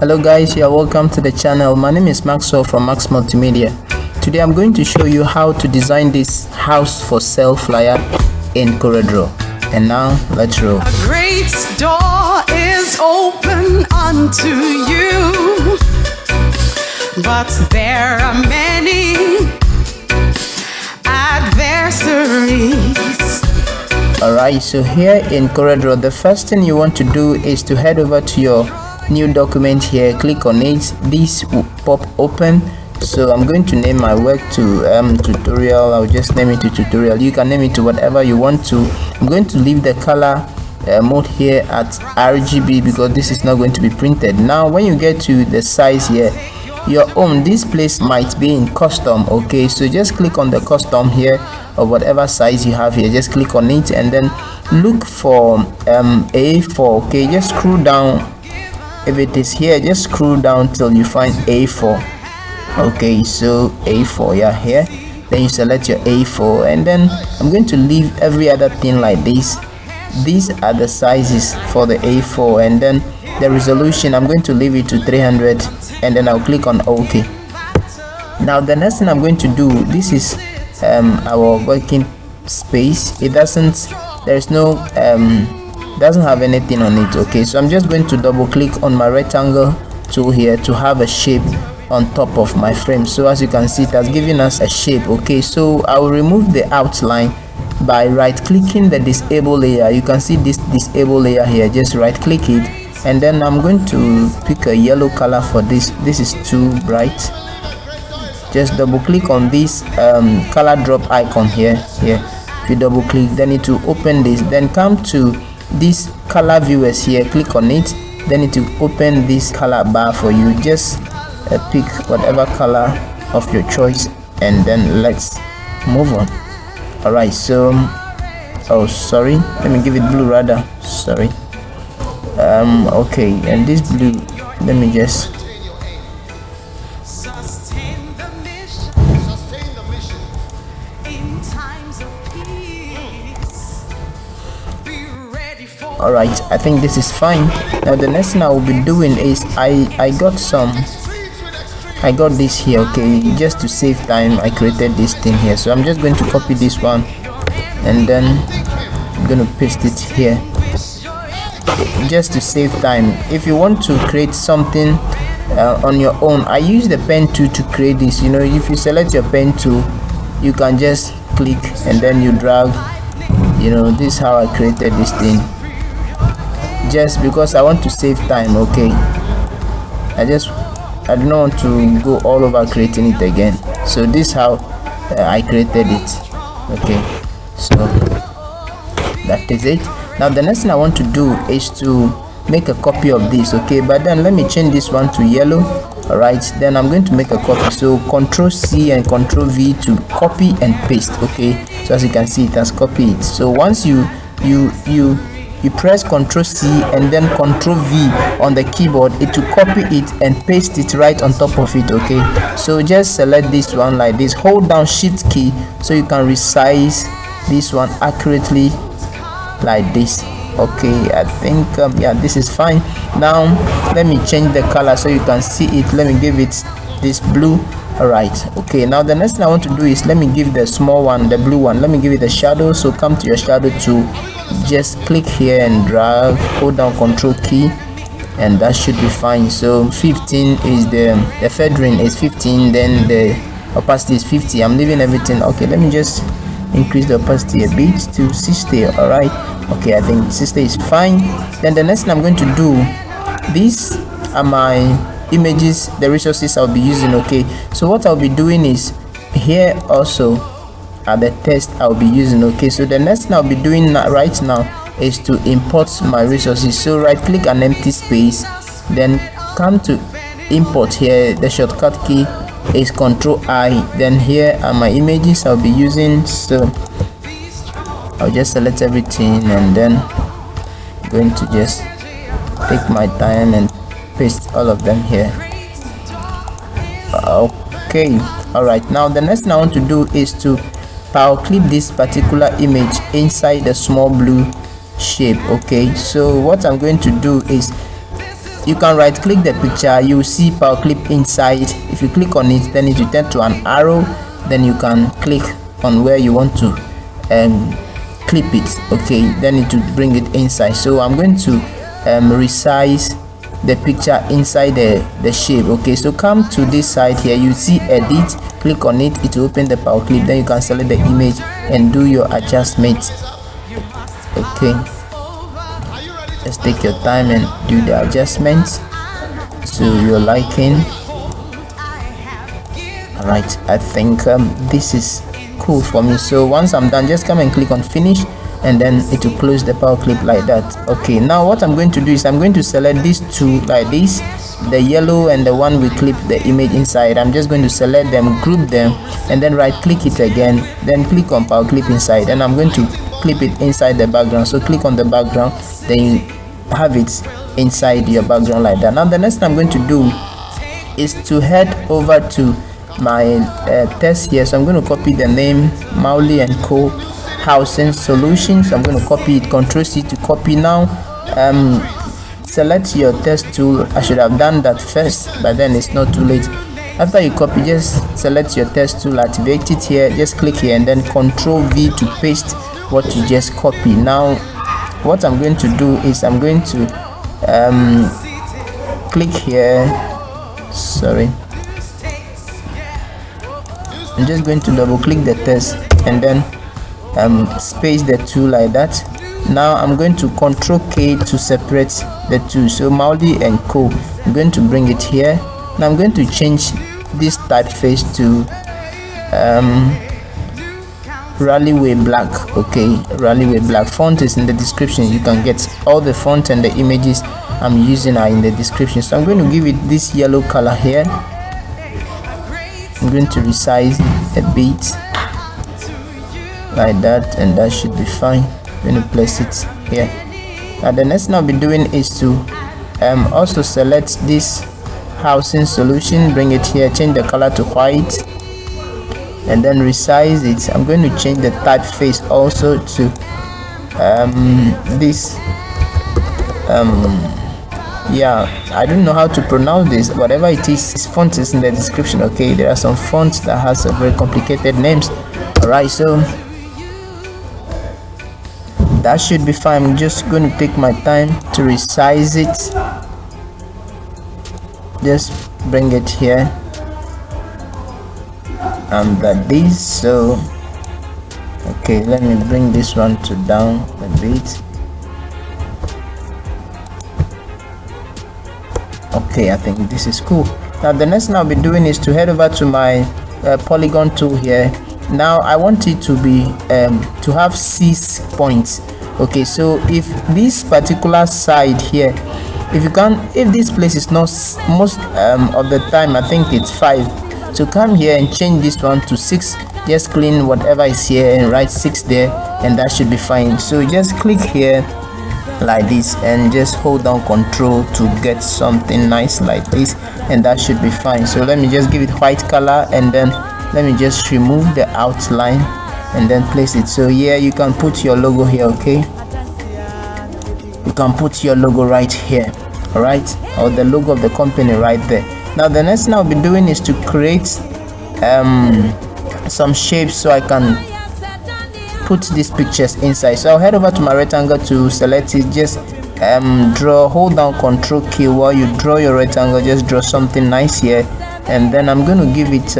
Hello guys, you are welcome to the channel. My name is Maxwell from Max Multimedia. Today I'm going to show you how to design this house for sale flyer in Coreldraw. And now let's roll. A great door is open unto you, but there are many adversaries. Alright, so here in Coreldraw, the first thing you want to do is to head over to your new document here, click on it. This will pop open. So I'm going to name my work to tutorial. I'll just name it to tutorial. You can name it to whatever you want to. I'm going to leave the color mode here at RGB because this is not going to be printed. Now when you get to the size here, your own, this place might be in custom. Okay, so just click on the custom here of whatever size you have here. Just click on it and then look for A4. Okay, just scroll down. If it is here, just scroll down till you find A4. Okay, so A4, yeah, here. Then you select your A4 and then I'm going to leave every other thing like this. These are the sizes for the A4 and then the resolution, I'm going to leave it to 300 and then I'll click on OK. Now the next thing I'm going to do, this is our working space. It doesn't have anything on it. Okay, so I'm just going to double click on my rectangle tool here to have a shape on top of my frame. So as you can see, it has given us a shape. Okay, so I will remove the outline by right clicking the disable layer. You can see this disable layer here. Just right click it and then I'm going to pick a yellow color for this. This is too bright. Just double click on this color drop icon here. If you double click, then it will open this. Then come to this color viewers here, click on it, then it will open this color bar for you. Just pick whatever color of your choice and then let's move on. Alright, so sorry, let me give it blue rather. Sorry. Okay, and this blue, let me just Alright, I think this is fine. Now the next thing I will be doing is I got this here. Okay, just to save time I created this thing here, so I'm just going to copy this one and then I'm going to paste it here just to save time. If you want to create something on your own, I use the pen tool to create this. You know, if you select your pen tool, you can just click and then you drag. You know, this is how I created this thing, just because I want to save time. Okay, I don't want to go all over creating it again. So this is how I created it. Okay, so that is it. Now the next thing I want to do is to make a copy of this. Okay, but then let me change this one to yellow. Alright, then I'm going to make a copy. So Ctrl C and Ctrl V to copy and paste. Okay, so as you can see, it has copied it. So once you press Ctrl C and then Ctrl V on the keyboard, it will copy it and paste it right on top of it. Okay, so just select this one like this, hold down Shift key so you can resize this one accurately like this. Okay, I think yeah, this is fine. Now let me change the color so you can see it. Let me give it this blue. Alright, okay, now the next thing I want to do is let me give the small one, the blue one, let me give it a shadow. So come to your shadow tool, just click here and drag, hold down Control key and that should be fine. So 15 is the feathering is 15, then the opacity is 50. I'm leaving everything. Okay, let me just increase the opacity a bit to 60. Alright, okay, I think 60 is fine. Then the next thing I'm going to do, these are my images, the resources I'll be using. Okay, so what I'll be doing is here also are the text I'll be using. Okay, so the next thing I'll be doing right now is to import my resources. So right click an empty space, then come to import here. The shortcut key is Ctrl I. Then here are my images I'll be using. So I'll just select everything and then I'm going to just take my time and paste all of them here. Okay, alright, now the next thing I want to do is to power clip this particular image inside the small blue shape. Okay, so what I'm going to do is you can right click the picture, you will see power clip inside. If you click on it, then it will turn to an arrow, then you can click on where you want to clip it. Okay, then it will bring it inside. So I'm going to resize the picture inside the shape. Okay, so come to this side here, you see edit, click on it, it will open the power clip, then you can select the image and do your adjustment. Okay, just take your time and do the adjustments to your liking. All right, I think this is cool for me. So once I'm done, just come and click on finish, and then it will close the power clip like that. Okay, now what I'm going to do is I'm going to select these two like this, the yellow and the one we clip the image inside. I'm just going to select them, group them, and then right click it again, then click on power clip inside, and I'm going to clip it inside the background. So click on the background, then you have it inside your background like that. Now the next thing I'm going to do is to head over to my text here. So I'm going to copy the name Mauli and Co Housing Solutions. I'm going to copy it, Ctrl C to copy. Now select your text tool. I should have done that first, but then it's not too late. After you copy, just select your text tool, activate it here, just click here, and then Ctrl V to paste what you just copied. Now what I'm going to do is I'm going to click here, sorry, I'm just going to double click the text and then space the two like that. Now I'm going to Ctrl K to separate the two. So Mauli and Co, I'm going to bring it here. Now I'm going to change this typeface to Railway Black. Okay, Railway Black. Font is in the description. You can get all the font and the images I'm using are in the description. So I'm going to give it this yellow color here. I'm going to resize it a bit like that, and that should be fine. I'm going to place it here. Now the next thing I'll be doing is to also select this housing solution, bring it here, change the color to white, and then resize it. I'm going to change the typeface also to this yeah, I don't know how to pronounce this, whatever it is, this font is in the description. Okay, there are some fonts that has a very complicated names. All right, so that should be fine. I'm just going to take my time to resize it. Just bring it here and like this. So okay, let me bring this one to down a bit. Okay, I think this is cool. Now the next thing I'll be doing is to head over to my polygon tool here. Now I want it to be to have 6 points. Okay, so if this particular side here, if this place is not most of the time, I think it's 5. So come here and change this one to 6. Just clean whatever is here and write 6 there, and that should be fine. So just click here like this and just hold down Control to get something nice like this, and that should be fine. So let me just give it white color, and then let me just remove the outline and then place it. So here you can put your logo here. Okay, you can put your logo right here, all right, or the logo of the company right there. Now the next thing I'll be doing is to create some shapes so I can put these pictures inside. So I'll head over to my rectangle to select it. Just draw, hold down Control K while you draw your rectangle. Just draw something nice here, and then I'm going to give it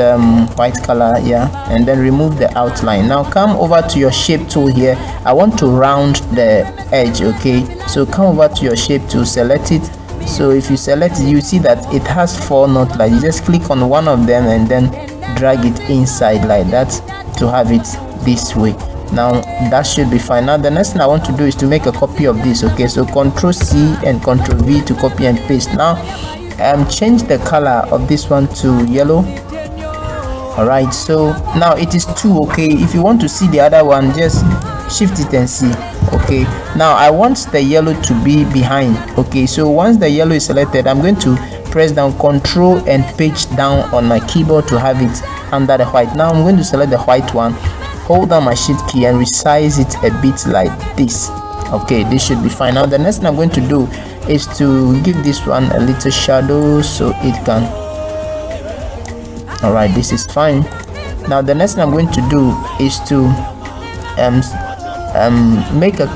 white color, yeah, and then remove the outline. Now come over to your shape tool here. I want to round the edge. Okay, so come over to your shape tool, select it. So if you select it, you see that it has 4 knot lines. You just click on one of them and then drag it inside like that to have it this way. Now that should be fine. Now the next thing I want to do is to make a copy of this. Okay, so Ctrl C and Ctrl V to copy and paste. Now change the color of this one to yellow. All right, so now it is 2. Okay, if you want to see the other one, just shift it and see. Okay, now I want the yellow to be behind. Okay, so once the yellow is selected, I'm going to press down Control and page down on my keyboard to have it under the white. Now I'm going to select the white one, hold down my shift key and resize it a bit like this. Okay, this should be fine. Now the next thing I'm going to do is to give this one a little shadow so it can. All right, this is fine. Now the next thing I'm going to do is to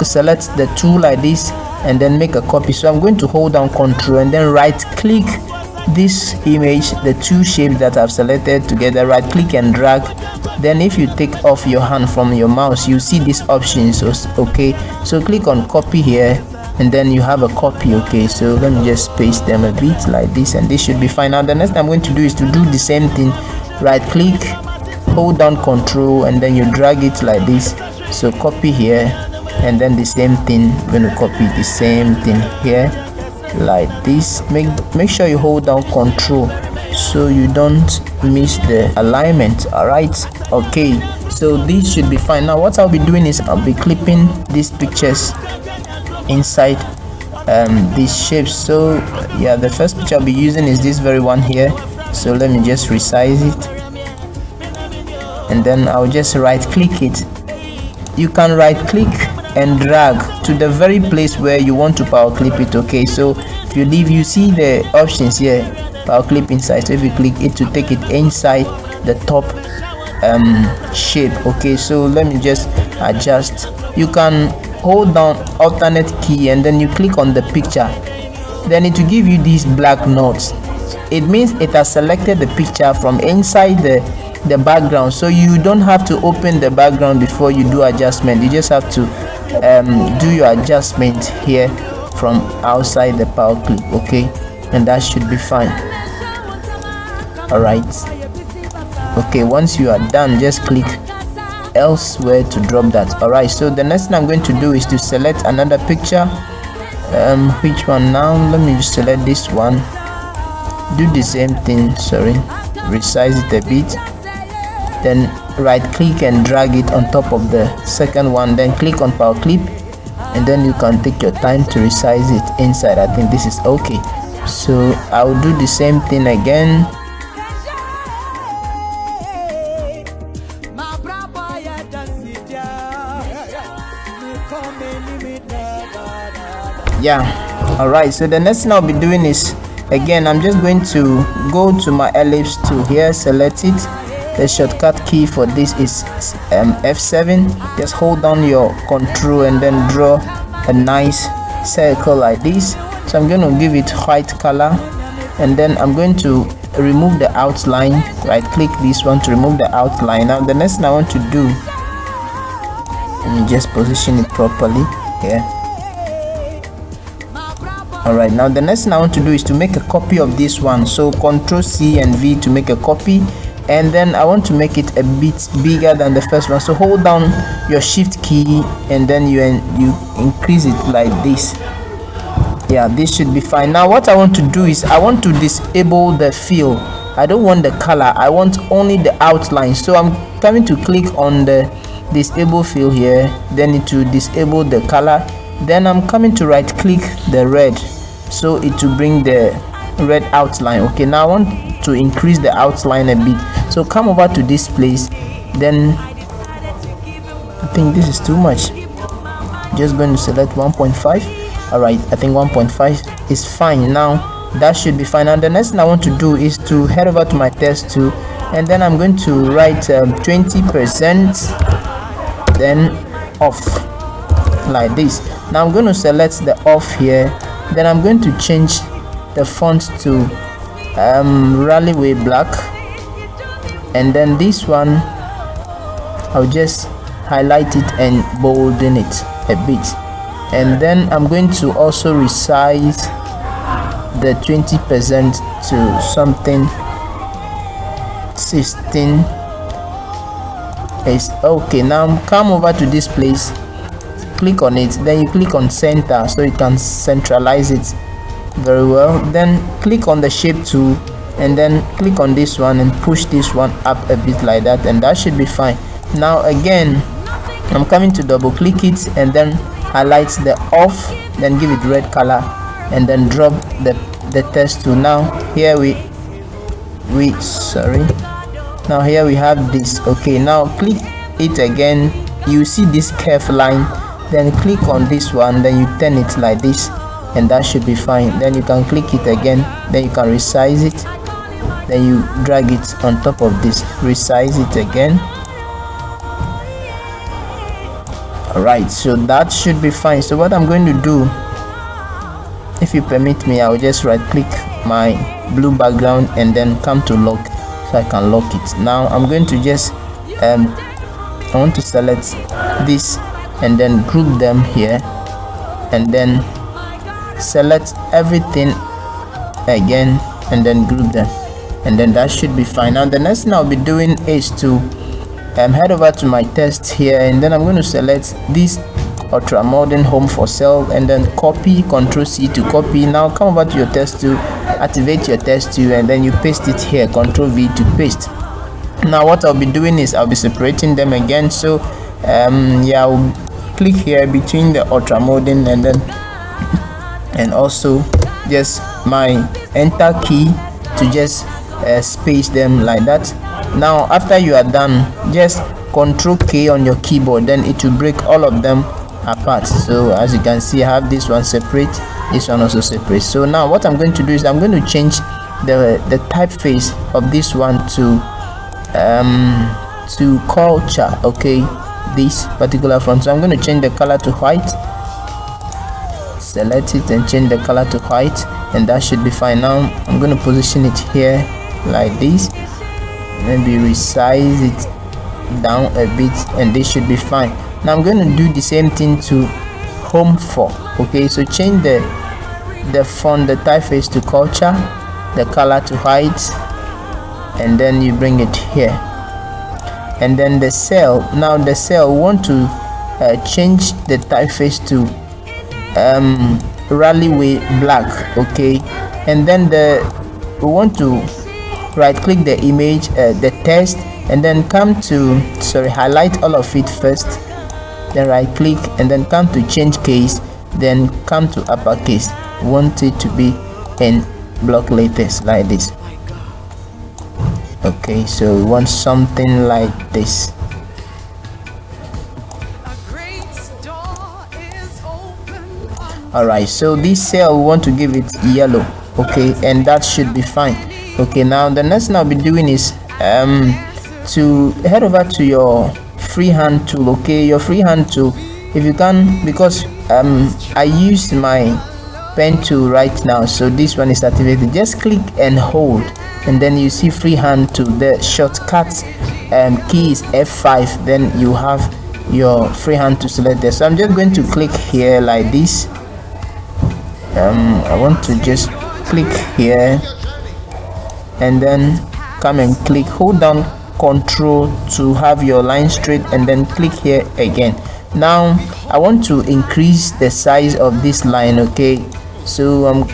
select the tool like this and then make a copy. So I'm going to hold down Control and then right click this image, the two shapes that I've selected together, right click and drag. Then if you take off your hand from your mouse, you see these options. Okay, so click on copy here and then you have a copy. Okay, so let me just paste them a bit like this and this should be fine. Now the next thing I'm going to do is to do the same thing, right click, hold down Control and then you drag it like this. So copy here and then the same thing, I'm going to copy the same thing here like this. Make sure you hold down Control so you don't miss the alignment. All right, okay, so this should be fine. Now what I'll be doing is I'll be clipping these pictures inside these shapes. So yeah, the first picture I'll be using is this very one here. So let me just resize it and then I'll just right click it. You can right click and drag to the very place where you want to power clip it. Okay, so if you leave, you see the options here, power clip inside. So if you click it to take it inside the top shape. Okay, so let me just adjust. You can hold down alternate key and then you click on the picture, then it will give you these black nodes. It means it has selected the picture from inside the background, so you don't have to open the background before you do adjustment. You just have to do your adjustment here from outside the power clip. Okay, and that should be fine. All right, okay, once you are done, just click elsewhere to drop that. All right, so the next thing I'm going to do is to select another picture. Which one now? Let me just select this one, do the same thing, sorry, resize it a bit, then right click and drag it on top of the second one, then click on power clip and then you can take your time to resize it inside. I think this is okay, so I'll do the same thing again. Yeah, all right, so the next thing I'll be doing is, again, I'm just going to go to my ellipse tool here, select it. The shortcut key for this is F7. Just hold down your Control and then draw a nice circle like this. So I'm going to give it white color and then I'm going to remove the outline. Right click this one to remove the outline. Now the next thing I want to do, let me just position it properly here. Alright, now the next thing I want to do is to make a copy of this one. So Ctrl C and V to make a copy, and then I want to make it a bit bigger than the first one. So hold down your shift key and then you increase it like this. Yeah, this should be fine. Now what I want to do is I want to disable the fill. I don't want the color, I want only the outline. So I'm coming to click on the disable fill here, then it will disable the color. Then I'm coming to right click the red, so it will bring the red outline. Okay, now I want to increase the outline a bit, so come over to this place, then I think this is too much, just going to select 1.5. all right, I think 1.5 is fine. Now that should be fine. And the next thing I want to do is to head over to my text tool and then I'm going to write 20%, then off like this. Now I'm going to select the off here, then I'm going to change the font to Railway Black, and then this one I'll just highlight it and bolden it a bit, and then I'm going to also resize the 20% to something 16 is okay. Now come over to this place, click on it, then you click on center so you can centralize it very well. Then click on the shape tool and then click on this one and push this one up a bit like that, and that should be fine. Now again I'm coming to double click it and then highlight the off, then give it red color and then drop the text tool. Now here we now here we have this. Okay, now click it again, you see this curve line, then click on this one, then you turn it like this, and that should be fine. Then you can click it again, then you can resize it, then you drag it on top of this, resize it again. Alright, so that should be fine. So what I'm going to do, if you permit me, I will just right click my blue background and then come to lock, so I can lock it. Now I'm going to just I want to select this and then group them here, and then select everything again and then group them, and then that should be fine. Now the next thing I'll be doing is to head over to my text here, and then I'm going to select this ultra modern home for sale, and then copy, Ctrl C to copy. Now come over to your text tool, activate your text tool, and then you paste it here, Ctrl V to paste. Now what I'll be doing is I'll be separating them again. So yeah, I'll click here between the ultra modern and then also just my enter key to just space them like that. Now after you are done, just Ctrl K on your keyboard, then it will break all of them apart. So as you can see, I have this one separate, this one also separate. So now what I'm going to do is I'm going to change the typeface of this one to culture, okay, this particular font. So I'm going to change the color to white, select it and change the color to white, and that should be fine. Now I'm going to position it here like this, maybe resize it down a bit, and this should be fine. Now I'm going to do the same thing to home for, okay. So change the font, the typeface to culture, the color to white, and then you bring it here. And then the cell, now the cell, we want to change the typeface to Rallyway black, okay. And then we want to right click the image, the text, and then come to highlight all of it first, then right click and then come to change case, then come to uppercase. We want it to be in block letters like this, okay. So we want something like this. Alright, so this cell we want to give it yellow, okay, and that should be fine. Okay, now the next thing I'll be doing is to head over to your freehand tool, okay. Your freehand tool, if you can, because I used my pen tool right now, so this one is activated. Just click and hold, and then you see freehand tool, the shortcut key is F5, then you have your freehand tool selected. So I'm just going to click here like this. I want to just click here and then come and click, hold down Control to have your line straight, and then click here again. Now I want to increase the size of this line, okay. So I'm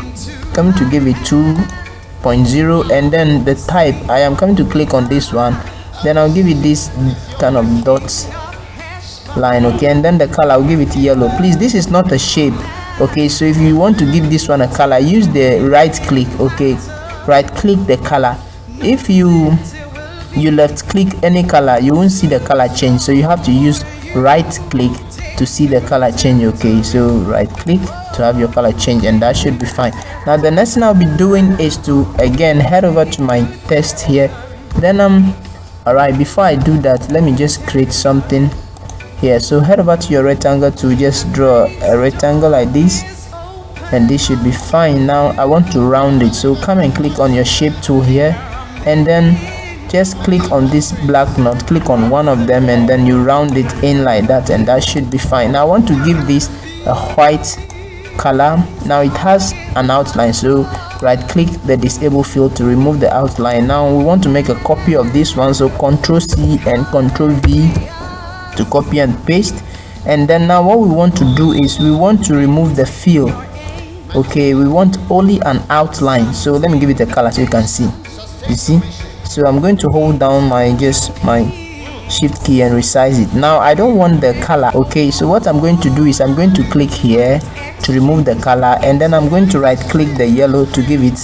coming to give it 2.0, and then the type, I am coming to click on this one, then I'll give it this kind of dots line, okay. And then the color, I'll give it yellow. Please, this is not a shape, okay. So if you want to give this one a color, use the right click, okay. Right click the color. If you left click any color, you won't see the color change, so you have to use right click to see the color change, okay. So right click to have your color change, and that should be fine. Now the next thing I'll be doing is to again head over to my text here, then alright, before I do that, let me just create something here. So head over to your rectangle to just draw a rectangle like this, and this should be fine. Now I want to round it, so come and click on your shape tool here, and then just click on this black knot, click on one of them, and then you round it in like that, and that should be fine. Now I want to give this a white color. Now it has an outline, so right click the disable field to remove the outline. Now we want to make a copy of this one, so Ctrl C and Ctrl V to copy and paste. And then now what we want to do is we want to remove the fill, okay. We want only an outline, so let me give it a color so you can see, you see. So I'm going to hold down my shift key and resize it. Now I don't want the color, okay. So what I'm going to do is I'm going to click here to remove the color, and then I'm going to right click the yellow to give it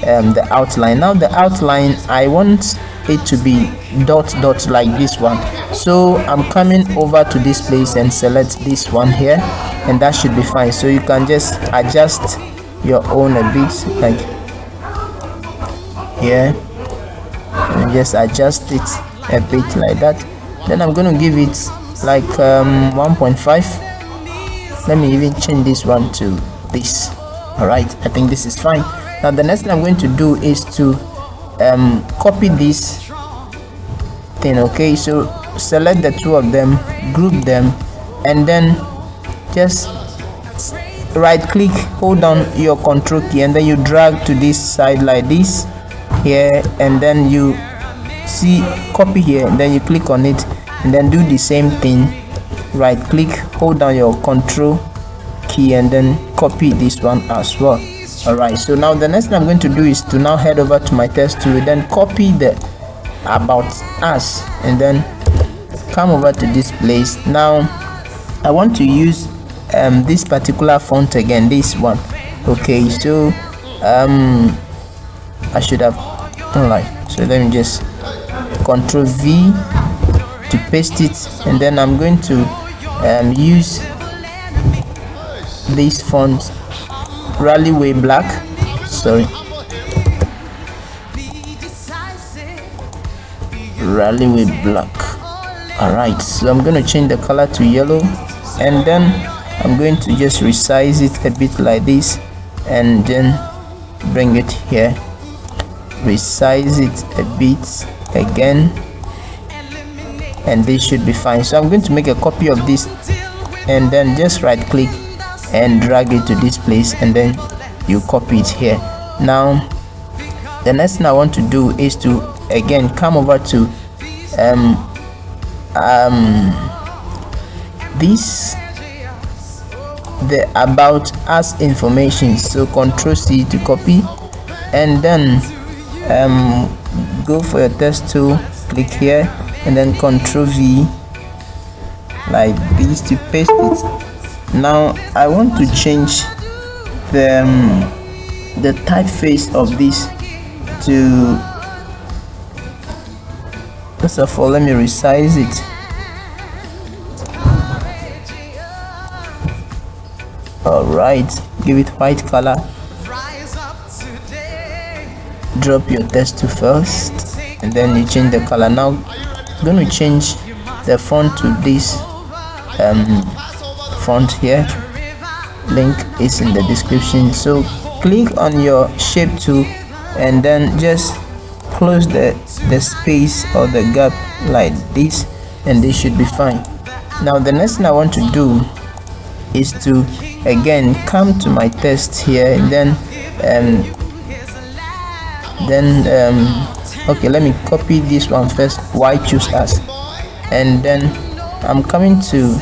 the outline. Now the outline, I want it to be dot dot like this one. So I'm coming over to this place and select this one here, and that should be fine. So you can just adjust your own a bit, like here, and just adjust it a bit like that. Then I'm going to give it like 1.5. Let me even change this one to this. All right, I think this is fine. Now the next thing I'm going to do is to copy this thing. Okay, so select the two of them, group them, and then just right click, hold down your control key, and then you drag to this side like this here, and then you see copy here, and then you click on it, and then do the same thing, right click, hold down your control key, and then copy this one as well. All right, so now the next thing I'm going to do is to now head over to my text tool, then copy the about us, and then come over to this place. Now I want to use this particular font again, this one. Okay, so I should have done like so. Let me just Ctrl V to paste it, and then I'm going to use this font, Railway Black, sorry, Railway Black. All right, so I'm going to change the color to yellow, and then I'm going to just resize it a bit like this, and then bring it here, resize it a bit again, and this should be fine. So I'm going to make a copy of this, and then just right click and drag it to this place, and then you copy it here. Now the next thing I want to do is to again come over to this, the about us information. So Ctrl C to copy, and then go for your text tool, click here, and then Ctrl V like this to paste it. Now I want to change the typeface of this to, first of all, let me resize it. All right, give it white color, drop your text to first, and then you change the color. Now I'm going to change the font to this font here, link is in the description. So click on your shape tool, and then just close the space or the gap like this, and this should be fine. Now the next thing I want to do is to again come to my text here, and then okay, let me copy this one first, why choose us, and then I'm coming to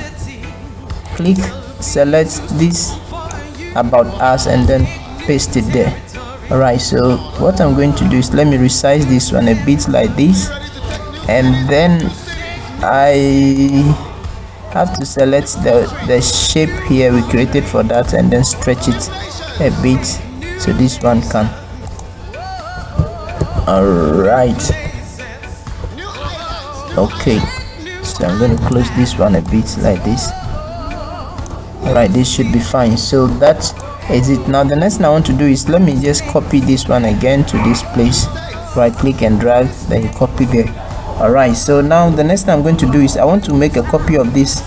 click, select this about us, and then paste it there. All right, so what I'm going to do is let me resize this one a bit like this, and then I have to select the shape here we created for that, and then stretch it a bit so this one can. All right, okay, so I'm going to close this one a bit like this. All right, this should be fine. So that is it. Now the next thing I want to do is let me just copy this one again to this place, right click and drag, then you copy there. All right, so now the next thing I'm going to do is I want to make a copy of this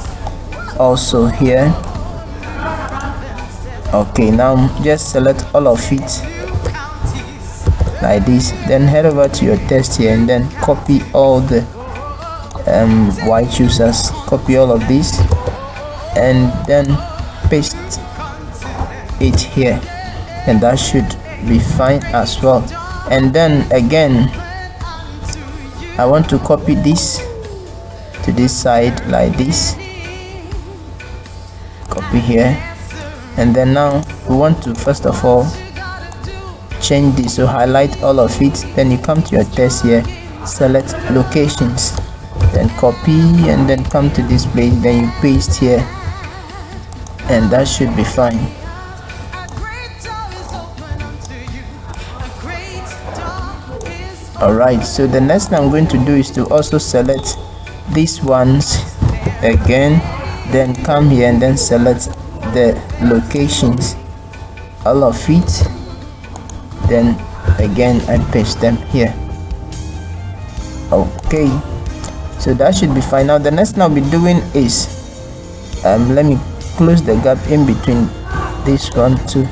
also here. Okay, now just select all of it like this, then head over to your text here, and then copy all the white choosers, copy all of this, and then paste it here, and that should be fine as well. And then again I want to copy this to this side like this, copy here, and then now we want to first of all change this, so highlight all of it, then you come to your text here, select locations, then copy, and then come to this place, then you paste here, and that should be fine. Alright, so the next thing I'm going to do is to also select these ones again, then come here and then select the locations, all of it, then again I paste them here. Okay, so that should be fine. Now the next thing I'll be doing is let me close the gap in between this one too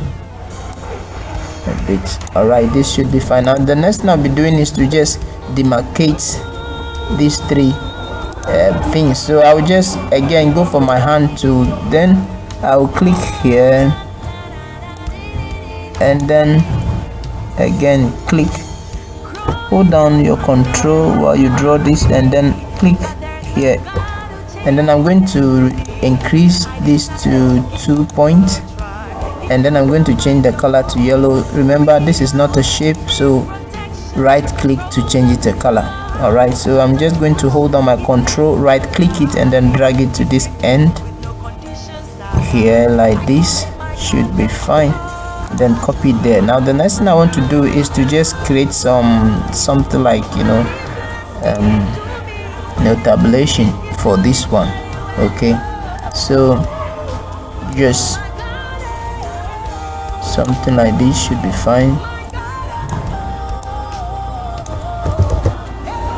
a bit. Alright, this should be fine. Now the next thing I'll be doing is to just demarcate these three things. So I'll just again go for my hand tool, then I'll click here and then again click, hold down your control while you draw this and then click here, and then I'm going to increase this to 2 points, and then I'm going to change the color to yellow. Remember, this is not a shape, so right click to change it to color. Alright, so I'm just going to hold down my control, right click it and then drag it to this end here like this. Should be fine. Then copy it there. Now the next thing I want to do is to just create something like tabulation for this one. Okay, so just something like this should be fine.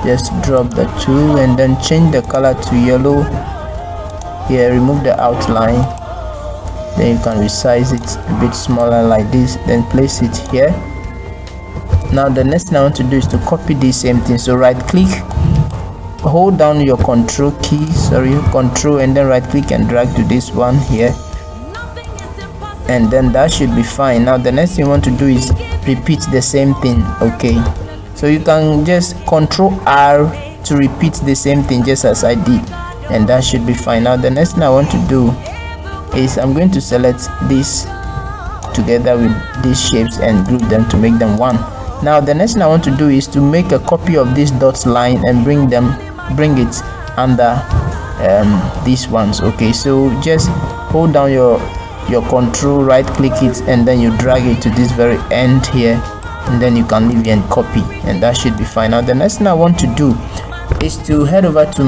Just drop the tool and then change the color to yellow here, remove the outline, then you can resize it a bit smaller like this, then place it here. Now the next thing I want to do is to copy the same thing. So right click, hold down your control key, control, and then right click and drag to this one here, and then that should be fine. Now the next thing you want to do is repeat the same thing. Okay, so you can just Control R to repeat the same thing just as I did, and that should be fine. Now the next thing I want to do is I'm going to select this together with these shapes and group them to make them one. Now the next thing I want to do is to make a copy of this dots line and bring it under these ones. Okay, so just hold down your control, right click it, and then you drag it to this very end here, and then you can leave it and copy, and that should be fine. Now the next thing I want to do is to head over to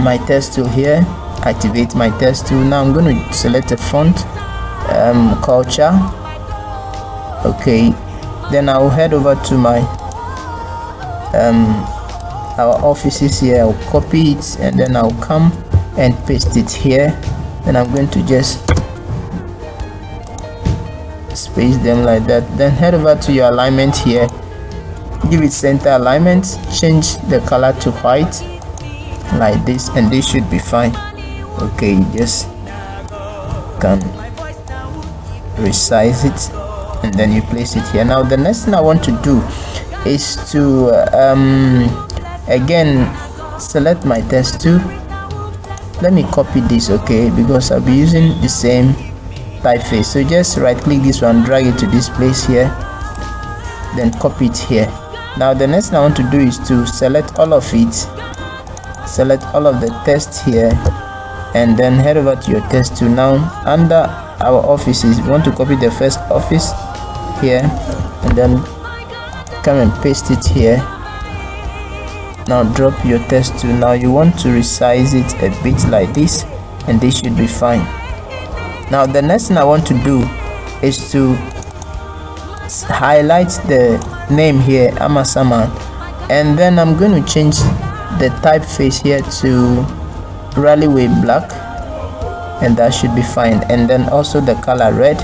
my text tool here, activate my text tool. Now I'm going to select a font, culture. Okay, then I'll head over to my our offices here. I'll copy it and then I'll come and paste it here. Then I'm going to just space them like that. Then head over to your alignment here, give it center alignment, change the color to white like this, and this should be fine. Okay, just can resize it and then you place it here. Now the next thing I want to do is to again select my text tool. Let me copy this, okay, because I'll be using the same typeface. So just right click this one, drag it to this place here, then copy it here. Now the next thing I want to do is to select all of it, select all of the text here, and then head over to your text tool. Now under our offices, we want to copy the first office here and then come and paste it here. Now drop your text tool. Now you want to resize it a bit like this, and this should be fine. Now the next thing I want to do is to highlight the name here, Amasaman, and then I'm going to change the typeface here to Railway Black, and that should be fine, and then also the color red,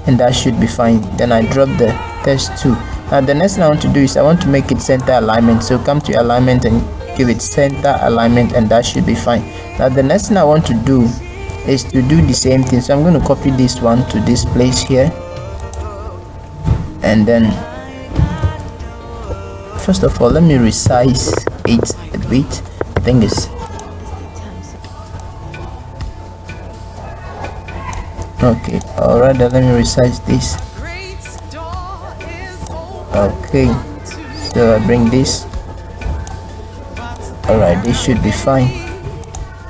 and that should be fine. Then I drop the text tool. Now the next thing I want to do is I want to make it center alignment. So come to your alignment and give it center alignment, and that should be fine. Now the next thing I want to do is to do the same thing. So I'm going to copy this one to this place here, and then first of all let me resize it a bit. I think it's okay. Alright, let me resize this. Okay, so I bring this. Alright, this should be fine.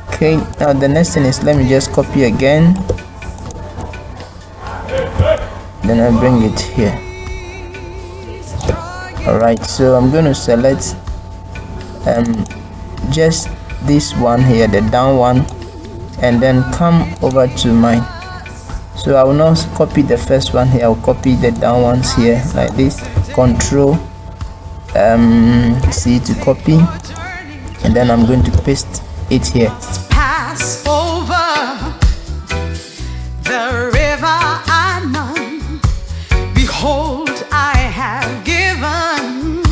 Okay, now the next thing is let me just copy again, then I bring it here. Alright, so I'm going to select just this one here, the down one, and then come over to mine. So I will not copy the first one here, I'll copy the down ones here like this. Control C to copy, and then I'm going to paste it here. Pass over the river I know. Behold, I have given.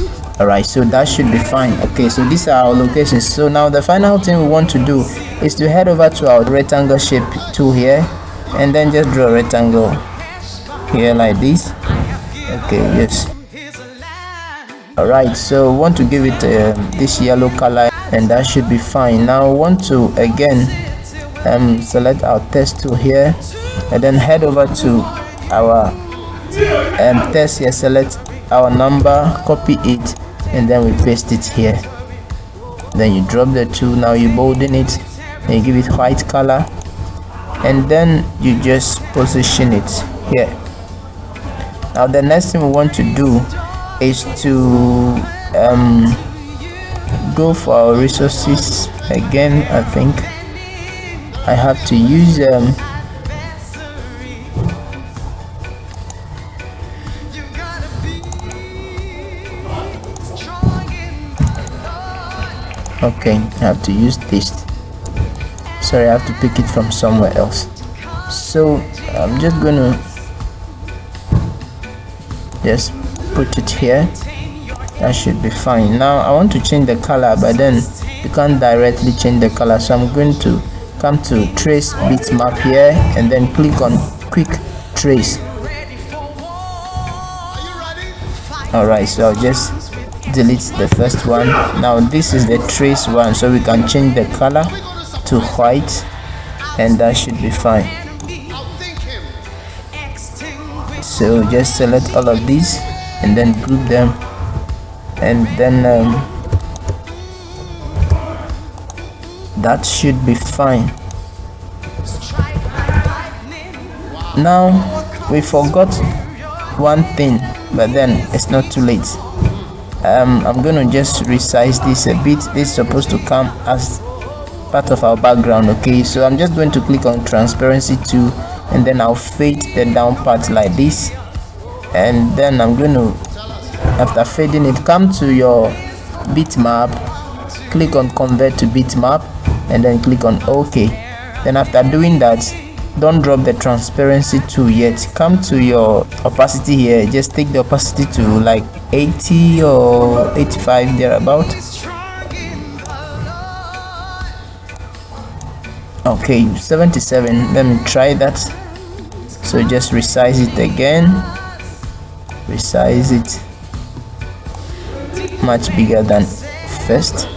Alright, so that should be fine. Okay, so these are our locations. So now the final thing we want to do is to head over to our rectangle shape tool here, and then just draw a rectangle here like this. Okay, yes. Alright, so we want to give it this yellow color, and that should be fine. Now we want to again select our text tool here, and then head over to our text here, select our number, copy it, and then we paste it here. Then you drop the tool, now you bolden it, and you give it white color, and then you just position it here. Now the next thing we want to do is to go for our resources again. I think I have to use okay, I have to use this. Sorry, I have to pick it from somewhere else. So I'm just gonna just put it here. That should be fine. Now I want to change the color, but then you can't directly change the color, so I'm going to come to trace bitmap here, and then click on quick trace. Alright, so I'll just delete the first one. Now this is the trace one, so we can change the color to white, and that should be fine. So just select all of these and then group them, and then that should be fine. Now we forgot one thing, but then it's not too late. I'm gonna just resize this a bit. This is supposed to come as part of our background. Okay, so I'm just going to click on transparency 2, and then I'll fade the down part like this, and then I'm going to, after fading it, come to your bitmap, click on convert to bitmap, and then click on OK. Then after doing that, don't drop the transparency 2 yet. Come to your opacity here, just take the opacity to like 80 or 85 thereabout. Okay, 77. Let me try that. So just resize it again, resize it much bigger than first,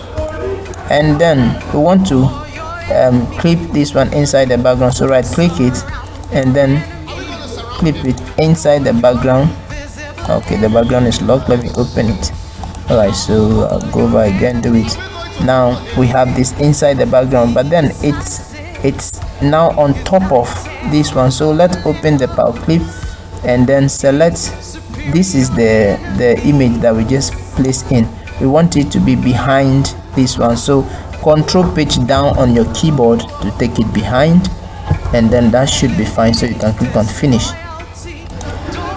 and then we want to clip this one inside the background. So right click it and then clip it inside the background. Okay, the background is locked. Let me open it. Alright, so I'll go over again, do it. Now we have this inside the background, but then it's now on top of this one. So let's open the power clip and then select, this is the image that we just placed in. We want it to be behind this one, so control page down on your keyboard to take it behind, and then that should be fine. So you can click on finish.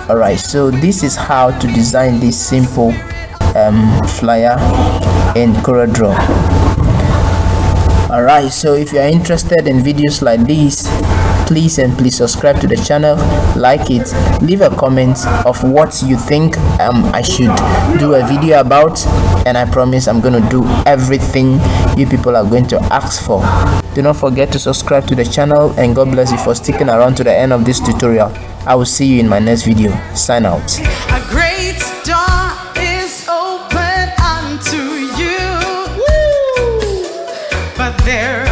Alright, so this is how to design this simple flyer in Coreldraw. Alright, so if you are interested in videos like these, please subscribe to the channel, like it, leave a comment of what you think I should do a video about, and I promise I'm going to do everything you people are going to ask for. Do not forget to subscribe to the channel, and God bless you for sticking around to the end of this tutorial. I will see you in my next video. Sign out. A great door is open unto you. Woo! But there